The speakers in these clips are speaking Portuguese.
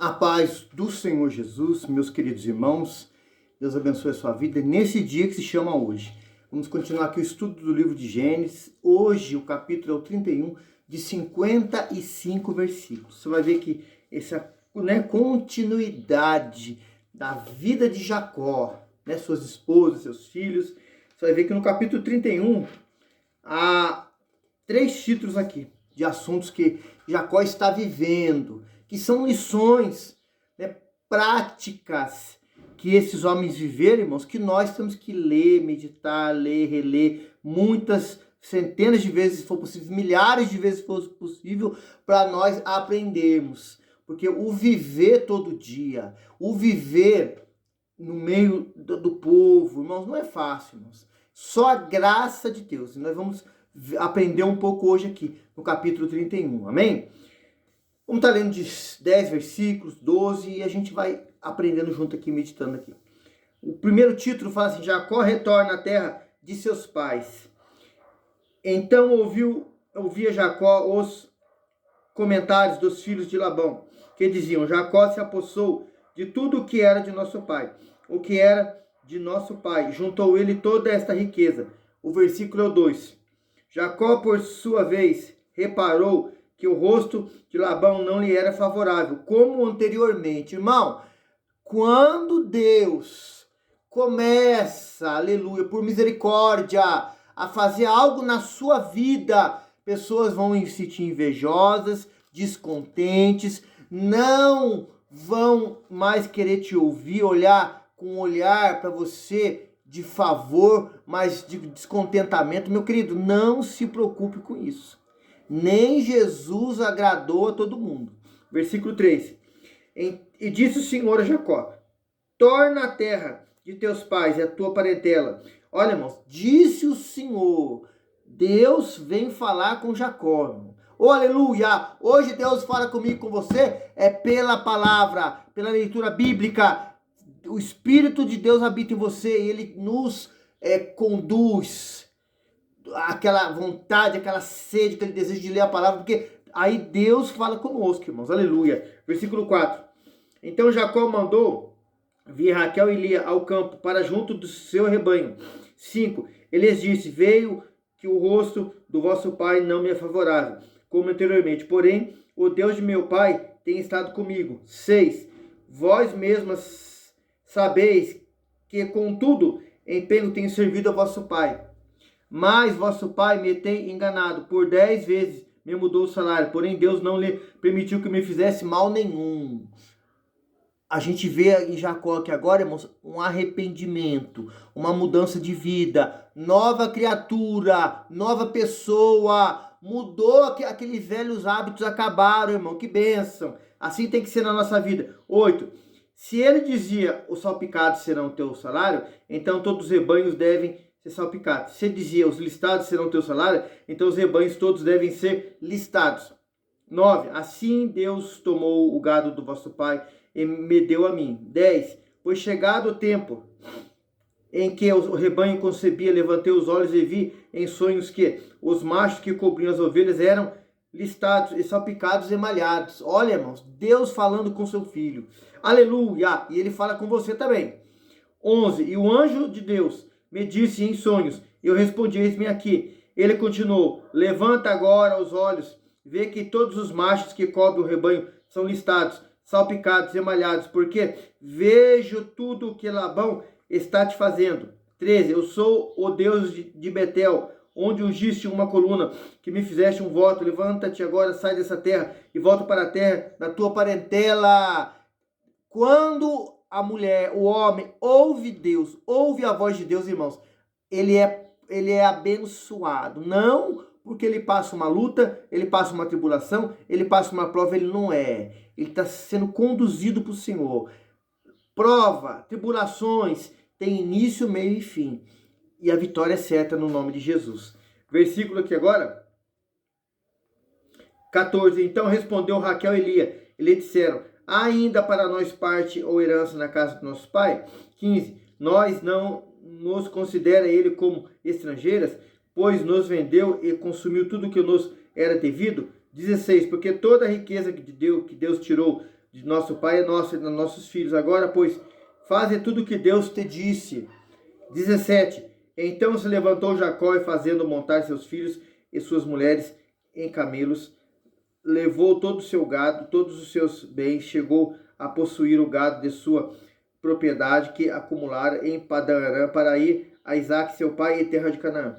A paz do Senhor Jesus, meus queridos irmãos, Deus abençoe a sua vida nesse dia que se chama hoje. Vamos continuar aqui o estudo do livro de Gênesis. Hoje o capítulo é o 31, de 55 versículos. Você vai ver que essa continuidade da vida de Jacó, suas esposas, seus filhos. Você vai ver que no capítulo 31 há 3 títulos aqui de assuntos que Jacó está vivendo, que são lições, práticas que esses homens viveram, irmãos, que nós temos que ler, meditar, ler, reler, muitas, centenas de vezes, se for possível, milhares de vezes, se for possível, para nós aprendermos. Porque o viver todo dia, o viver no meio do povo, irmãos, não é fácil, irmãos. Só a graça de Deus. E nós vamos aprender um pouco hoje aqui, no capítulo 31, amém? Vamos estar lendo de 10 versículos, 12, e a gente vai aprendendo junto aqui, meditando aqui. O primeiro título fala assim: Jacó retorna à terra de seus pais. Então ouvia Jacó os comentários dos filhos de Labão, que diziam: Jacó se apossou de tudo o que era de nosso pai, o que era de nosso pai, juntou ele toda esta riqueza. O versículo é o 2. Jacó, por sua vez, reparou que o rosto de Labão não lhe era favorável, como anteriormente. Irmão, quando Deus começa, aleluia, por misericórdia, a fazer algo na sua vida, pessoas vão se sentir invejosas, descontentes, não vão mais querer te ouvir, olhar com um olhar para você de favor, mas de descontentamento. Meu querido, não se preocupe com isso. Nem Jesus agradou a todo mundo. Versículo 3. E disse o Senhor a Jacó: torna a terra de teus pais e a tua parentela. Olha, irmãos, disse o Senhor. Deus vem falar com Jacó, irmão. Oh, aleluia! Hoje Deus fala comigo, com você, pela palavra, pela leitura bíblica. O Espírito de Deus habita em você e Ele nos conduz. Aquela vontade, aquela sede, aquele desejo de ler a palavra, porque aí Deus fala conosco, irmãos, aleluia. Versículo 4. Então Jacó mandou vir Raquel e Lia ao campo, para junto do seu rebanho. 5. Ele lhes disse: veio que o rosto do vosso pai não me é favorável, como anteriormente, porém o Deus de meu pai tem estado comigo. 6. Vós mesmas sabeis que contudo empenho tenho servido a vosso pai. Mas vosso pai me tem enganado, por 10 vezes me mudou o salário, porém Deus não lhe permitiu que me fizesse mal nenhum. A gente vê em Jacó aqui agora, irmãos, um arrependimento, uma mudança de vida, nova criatura, nova pessoa, mudou aqueles velhos hábitos, acabaram, irmão, que bênção. Assim tem que ser na nossa vida. 8. Se ele dizia: os salpicados serão o teu salário, então todos os rebanhos devem ser salpicados. Se ele dizia: os listados serão o teu salário, então os rebanhos todos devem ser listados. 9. Assim Deus tomou o gado do vosso pai e me deu a mim. 10. Pois chegado o tempo em que o rebanho concebia, levantei os olhos e vi em sonhos que os machos que cobriam as ovelhas eram listados e salpicados e malhados. Olha, irmãos, Deus falando com seu filho. Aleluia! E ele fala com você também. 11. E o anjo de Deus me disse em sonhos, eu respondi: eis-me aqui. Ele continuou: levanta agora os olhos, vê que todos os machos que cobrem o rebanho são listados, salpicados e malhados, porque vejo tudo o que Labão está te fazendo. 13. Eu sou o Deus de Betel, onde ungiste uma coluna, que me fizeste um voto. Levanta-te agora, sai dessa terra e volta para a terra da tua parentela. Quando a mulher, o homem, ouve Deus, ouve a voz de Deus, irmãos, ele é abençoado. Não porque ele passa uma luta, ele passa uma tribulação, ele passa uma prova, ele não é. Ele está sendo conduzido para o Senhor. Prova, tribulações, tem início, meio e fim. E a vitória é certa no nome de Jesus. Versículo aqui agora. 14. Então respondeu Raquel e Lia, e lhe disseram: ainda para nós parte ou herança na casa do nosso pai? 15. Nós não nos considera ele como estrangeiras, pois nos vendeu e consumiu tudo que nos era devido. 16. Porque toda a riqueza que Deus tirou de nosso pai é nosso e dos nossos filhos. Agora, pois, faze tudo o que Deus te disse. 17. Então se levantou Jacó e fazendo montar seus filhos e suas mulheres em camelos, levou todo o seu gado, todos os seus bens, chegou a possuir o gado de sua propriedade que acumulara em Padan-aram para ir a Isaque seu pai e terra de Canaã.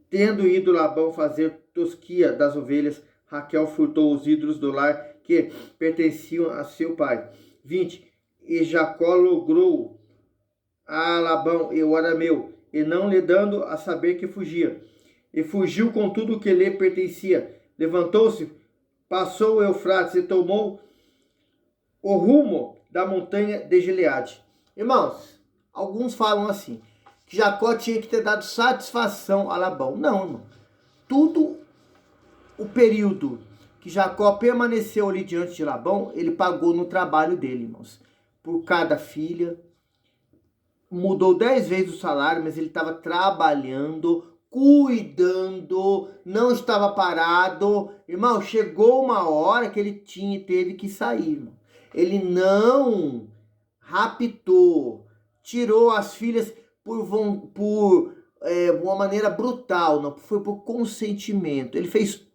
Tendo ido Labão fazer tosquia das ovelhas, Raquel furtou os ídolos do lar que pertenciam a seu pai. 20. E Jacó logrou a Labão e o arameu, e não lhe dando a saber que fugia. E fugiu com tudo o que lhe pertencia. Levantou-se, passou o Eufrates e tomou o rumo da montanha de Gileade. Irmãos, alguns falam assim, que Jacó tinha que ter dado satisfação a Labão. Não, irmão. Tudo o período que Jacó permaneceu ali diante de Labão, ele pagou no trabalho dele, irmãos. Por cada filha. Mudou 10 vezes o salário, mas ele estava trabalhando, cuidando, não estava parado. Irmão, chegou uma hora que ele teve que sair, irmão. Ele não raptou, tirou as filhas por uma maneira brutal, não foi por consentimento. Ele fez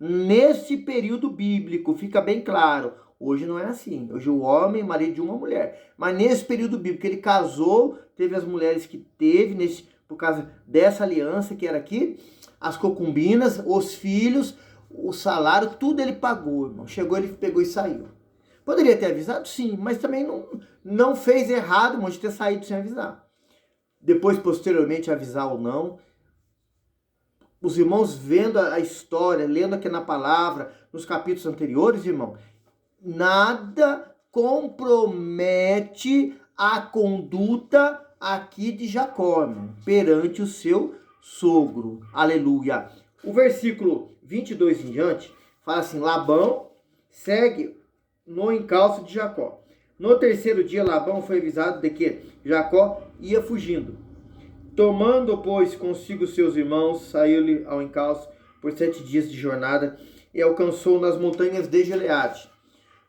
nesse período bíblico, fica bem claro. Hoje não é assim. Hoje o homem é marido de uma mulher. Mas nesse período bíblico ele casou, teve as mulheres que teve, por causa dessa aliança que era aqui, as concubinas, os filhos, o salário, tudo ele pagou, irmão. Chegou, ele pegou e saiu. Poderia ter avisado? Sim, mas também não fez errado, irmão, de ter saído sem avisar. Depois, posteriormente, avisar ou não. Os irmãos vendo a história, lendo aqui na palavra, nos capítulos anteriores, irmão, nada compromete a conduta aqui de Jacó, irmão, perante o seu sogro. Aleluia. O versículo 22 em diante fala assim: Labão segue no encalço de Jacó. No terceiro dia, Labão foi avisado de que Jacó ia fugindo. Tomando, pois, consigo seus irmãos, saiu-lhe ao encalço por 7 dias de jornada e alcançou nas montanhas de Gileade.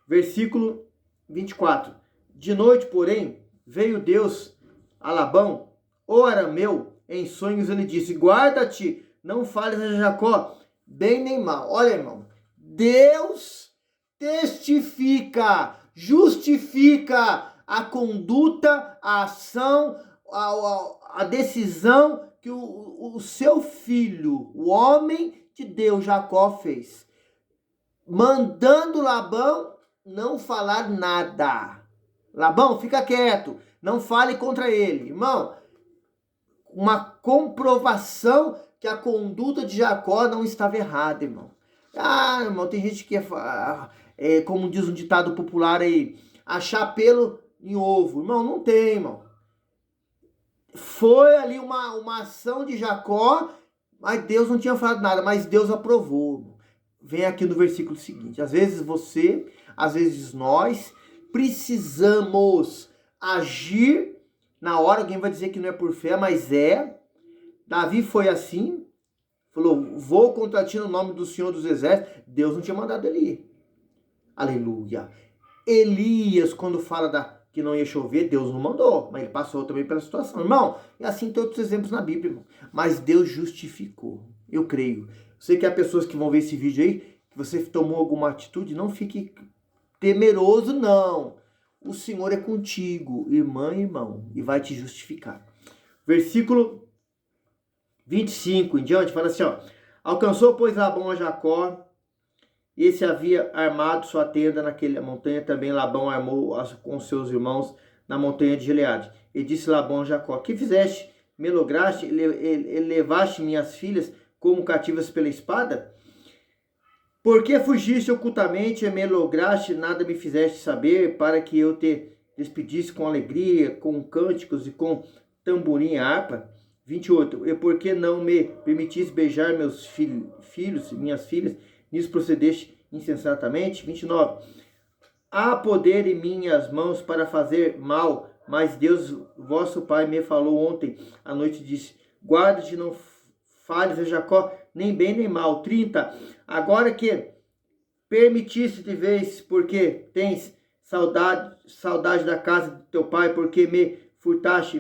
Versículo 24. De noite, porém, veio Deus a Labão, o arameu, em sonhos, ele disse: guarda-te, não fales a Jacó, bem nem mal. Olha, irmão, Deus testifica, justifica a conduta, a ação, a decisão que o seu filho, o homem de Deus, Jacó, fez. Mandando Labão não falar nada. Labão, fica quieto, não fale contra ele. Irmão, uma comprovação que a conduta de Jacó não estava errada, irmão. Ah, irmão, tem gente que como diz um ditado popular aí, achar pelo em ovo. Irmão, não tem, irmão. Foi ali uma ação de Jacó, mas Deus não tinha falado nada, mas Deus aprovou, irmão. Vem aqui no versículo seguinte. Às vezes você, às vezes nós, precisamos agir na hora. Alguém vai dizer que não é por fé, mas é. Davi foi assim. Falou, vou contra ti no nome do Senhor dos Exércitos. Deus não tinha mandado ele ir. Aleluia. Elias, quando fala que não ia chover, Deus não mandou. Mas ele passou também pela situação. Irmão, e assim tem outros exemplos na Bíblia, irmão. Mas Deus justificou. Eu creio. Sei que há pessoas que vão ver esse vídeo aí, que você tomou alguma atitude, não fique temeroso, não. O Senhor é contigo, irmã e irmão, e vai te justificar. Versículo 25 em diante, fala assim, ó. Alcançou, pois, Labão a Jacó, e esse havia armado sua tenda naquela montanha. Também Labão armou com seus irmãos na montanha de Gileade. E disse Labão a Jacó: que fizeste? Me lograste e levaste minhas filhas como cativas pela espada? Por que fugiste ocultamente e me lograste, nada me fizeste saber, para que eu te despedisse com alegria, com cânticos e com tamborim e harpa? 28. E por que não me permitiste beijar meus filhos, minhas filhas? Nisso procedeste insensatamente. 29. Há poder em minhas mãos para fazer mal, mas Deus, vosso Pai, me falou ontem à noite, disse: guarda-te, não fales a Jacó nem bem nem mal. 30. Agora que permitiste de vez, porque tens saudade da casa de teu pai, porque me furtaste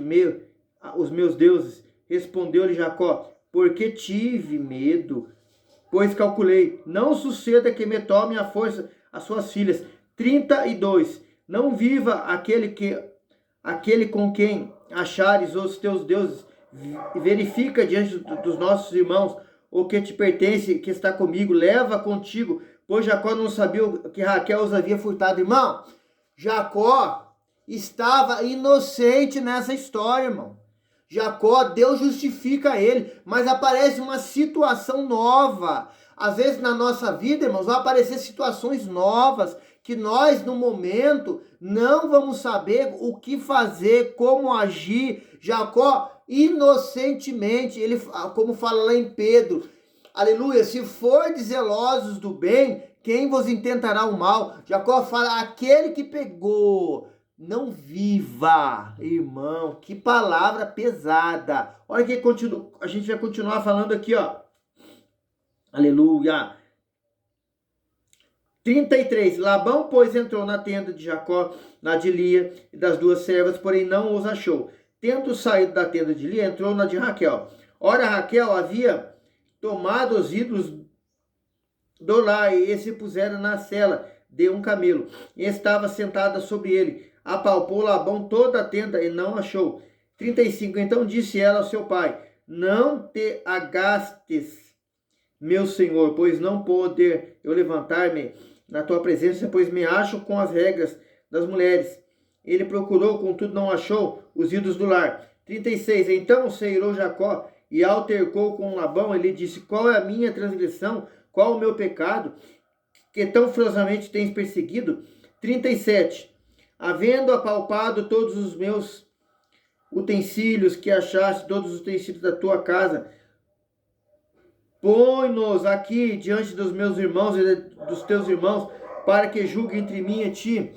os meus deuses. Respondeu-lhe Jacó, porque tive medo, pois calculei, não suceda que me tome a força as suas filhas. 32. Não viva aquele com quem achares os teus deuses, verifica diante dos nossos irmãos o que te pertence, que está comigo, leva contigo, pois Jacó não sabia que Raquel os havia furtado. Irmão, Jacó estava inocente nessa história, irmão. Jacó, Deus justifica ele, mas aparece uma situação nova. Às vezes na nossa vida, irmãos, vão aparecer situações novas que nós, no momento, não vamos saber o que fazer, como agir. Jacó, inocentemente, ele, como fala lá em Pedro, aleluia, se fordes zelosos do bem, quem vos intentará o mal? Jacó fala, aquele que pegou, não viva, irmão, que palavra pesada. Olha que a gente vai continuar falando aqui, ó, aleluia. 33. Labão, pois, entrou na tenda de Jacó, na de Lia e das duas servas, porém não os achou. Tendo saído da tenda de Lia, entrou na de Raquel. Ora, Raquel havia tomado os ídolos do lar e se pusera na sela de um camelo, e estava sentada sobre ele. Apalpou Labão toda a tenda e não achou. 35. Então disse ela ao seu pai, não te agastes, meu senhor, pois não poder eu levantar-me na tua presença, pois me acho com as regras das mulheres. Ele procurou, contudo não achou os ídolos do lar. 36. Então se irou Jacó e altercou com Labão. Ele disse, qual é a minha transgressão? Qual o meu pecado? Que tão ferozmente tens perseguido? 37. Havendo apalpado todos os meus utensílios que achaste, todos os utensílios da tua casa, põe-nos aqui diante dos meus irmãos e dos teus irmãos, para que julgue entre mim e ti.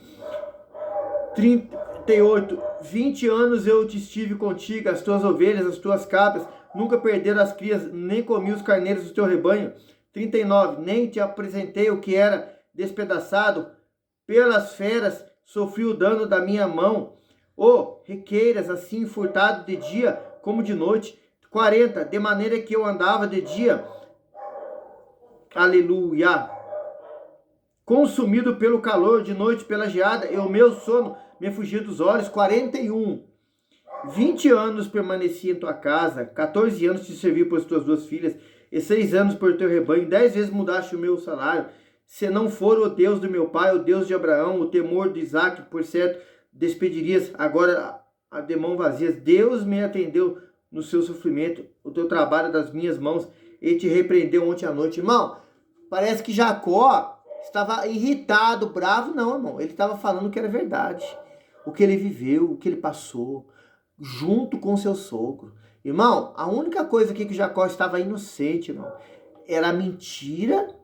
38. 20 anos eu te estive contigo, as tuas ovelhas, as tuas cabras, nunca perderam as crias, nem comi os carneiros do teu rebanho. 39. Nem te apresentei o que era despedaçado pelas feras, sofri o dano da minha mão. Requeiras assim furtado de dia como de noite. 40. De maneira que eu andava de dia, aleluia, consumido pelo calor, de noite pela geada, e o meu sono me fugia dos olhos. 41. 20 anos permaneci em tua casa, 14 anos te servi por tuas duas filhas, e 6 anos por teu rebanho. 10 vezes mudaste o meu salário. Se não for o Deus do meu pai, o Deus de Abraão, o temor de Isaque, por certo, despedirias agora a de mão vazias. Deus me atendeu no seu sofrimento, o teu trabalho das minhas mãos, e te repreendeu ontem à noite. Irmão, parece que Jacó estava irritado, bravo. Não, irmão, ele estava falando que era verdade. O que ele viveu, o que ele passou, junto com seu sogro. Irmão, a única coisa aqui que Jacó estava inocente, irmão, era a mentira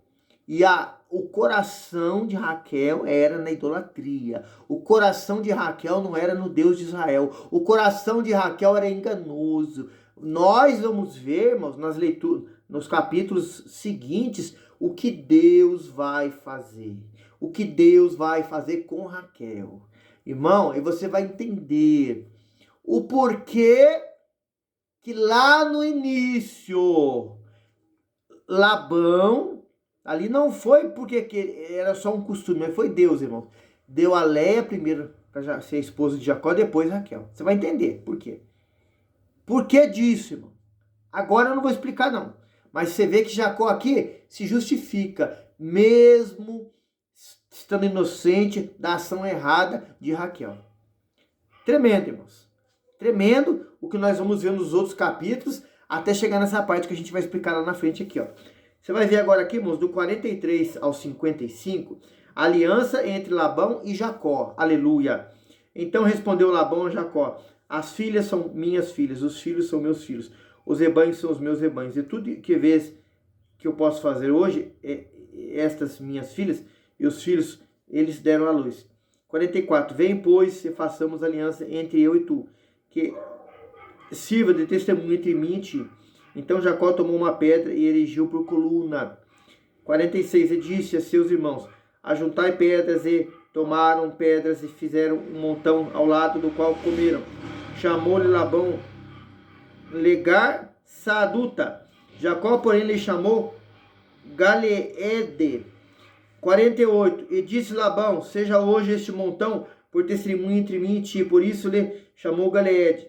e o coração de Raquel era na idolatria. O coração de Raquel não era no Deus de Israel. O coração de Raquel era enganoso. Nós vamos ver, irmãos, nas leituras, nos capítulos seguintes, o que Deus vai fazer. O que Deus vai fazer com Raquel. Irmão, e você vai entender o porquê que lá no início, Labão, ali não foi porque era só um costume, mas foi Deus, irmão. Deu a Léia primeiro para ser esposa de Jacó, depois Raquel. Você vai entender por quê. Por que disso, irmão? Agora eu não vou explicar, não. Mas você vê que Jacó aqui se justifica, mesmo estando inocente da ação errada de Raquel. Tremendo, irmãos. Tremendo o que nós vamos ver nos outros capítulos, até chegar nessa parte que a gente vai explicar lá na frente aqui, ó. Você vai ver agora aqui, irmãos, do 43 ao 55, a aliança entre Labão e Jacó. Aleluia. Então respondeu Labão a Jacó, as filhas são minhas filhas, os filhos são meus filhos, os rebanhos são os meus rebanhos, e tudo que vês que eu posso fazer hoje, estas minhas filhas e os filhos, eles deram à luz. 44. Vem, pois, e façamos aliança entre eu e tu, que sirva de testemunho entre mim e ti. Então Jacó tomou uma pedra e erigiu por coluna. 46, e disse a seus irmãos: ajuntai pedras, e tomaram pedras e fizeram um montão ao lado do qual comeram. Chamou-lhe Labão Legar Saduta. Jacó, porém, lhe chamou Galeede. 48, e disse Labão: seja hoje este montão por testemunho entre mim e ti. Por isso lhe chamou Galeede.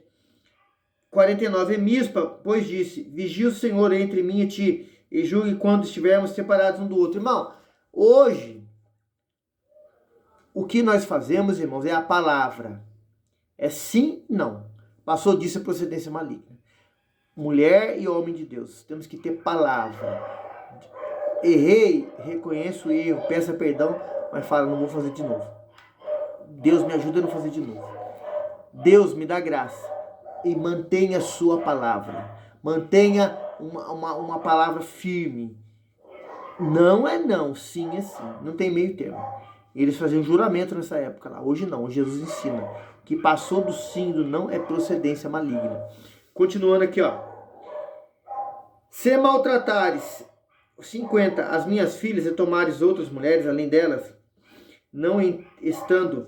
49, e Mispa, pois disse: vigia o Senhor entre mim e ti, e julgue quando estivermos separados um do outro. Irmão, hoje, o que nós fazemos, irmãos, é a palavra. É sim, não. Passou disso a procedência maligna. Mulher e homem de Deus, temos que ter palavra. Errei, reconheço o erro, peça perdão, mas fala, não vou fazer de novo. Deus me ajuda a não fazer de novo. Deus me dá graça. E mantenha a sua palavra. Mantenha uma palavra firme. Não é não, sim é sim. Não tem meio termo. Eles faziam juramento nessa época lá. Hoje não, hoje Jesus ensina. O que passou do sim e do não é procedência maligna. Continuando aqui, ó. Se maltratares, 50, as minhas filhas e tomares outras mulheres além delas, não estando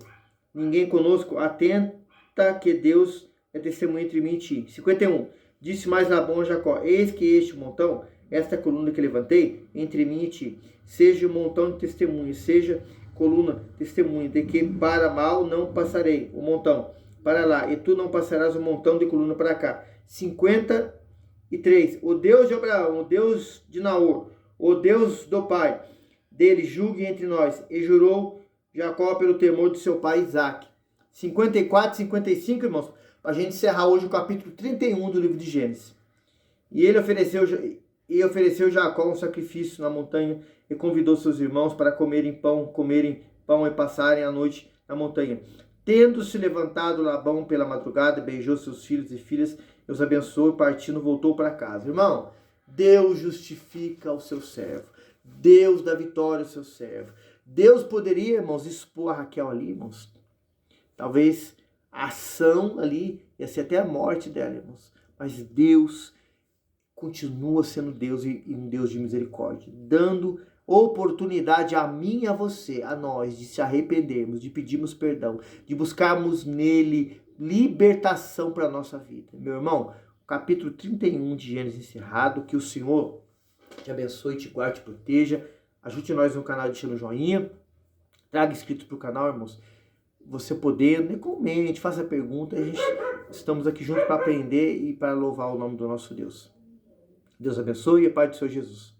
ninguém conosco, atenta que Deus é testemunha entre mim e ti. 51. Disse mais Labão a Jacó: eis que este montão, esta coluna que levantei, entre mim e ti, seja um montão de testemunho, seja coluna testemunha, de que para mal não passarei o montão para lá, e tu não passarás o montão de coluna para cá. 53. O Deus de Abraão, o Deus de Naor, o Deus do pai dele, julgue entre nós. E jurou Jacó pelo temor de seu pai Isaque. 54, 55, irmãos, para a gente encerrar hoje o capítulo 31 do livro de Gênesis. E ofereceu Jacó um sacrifício na montanha e convidou seus irmãos para comerem pão e passarem a noite na montanha. Tendo-se levantado Labão pela madrugada, beijou seus filhos e filhas, e os abençoou, e partindo voltou para casa. Irmão, Deus justifica o seu servo. Deus dá vitória ao seu servo. Deus poderia, irmãos, expor a Raquel ali, irmãos. Talvez a ação ali ia ser até a morte dela, irmãos. Mas Deus continua sendo Deus e um Deus de misericórdia, dando oportunidade a mim e a você, a nós, de se arrependermos, de pedirmos perdão, de buscarmos nele libertação para a nossa vida. Meu irmão, capítulo 31 de Gênesis encerrado. Que o Senhor te abençoe, te guarde, te proteja. Ajude nós no canal deixando um joinha. Traga inscritos para o canal, irmãos. Você podendo, comente, faça pergunta. Estamos aqui juntos para aprender e para louvar o nome do nosso Deus. Deus abençoe e a paz do Senhor Jesus.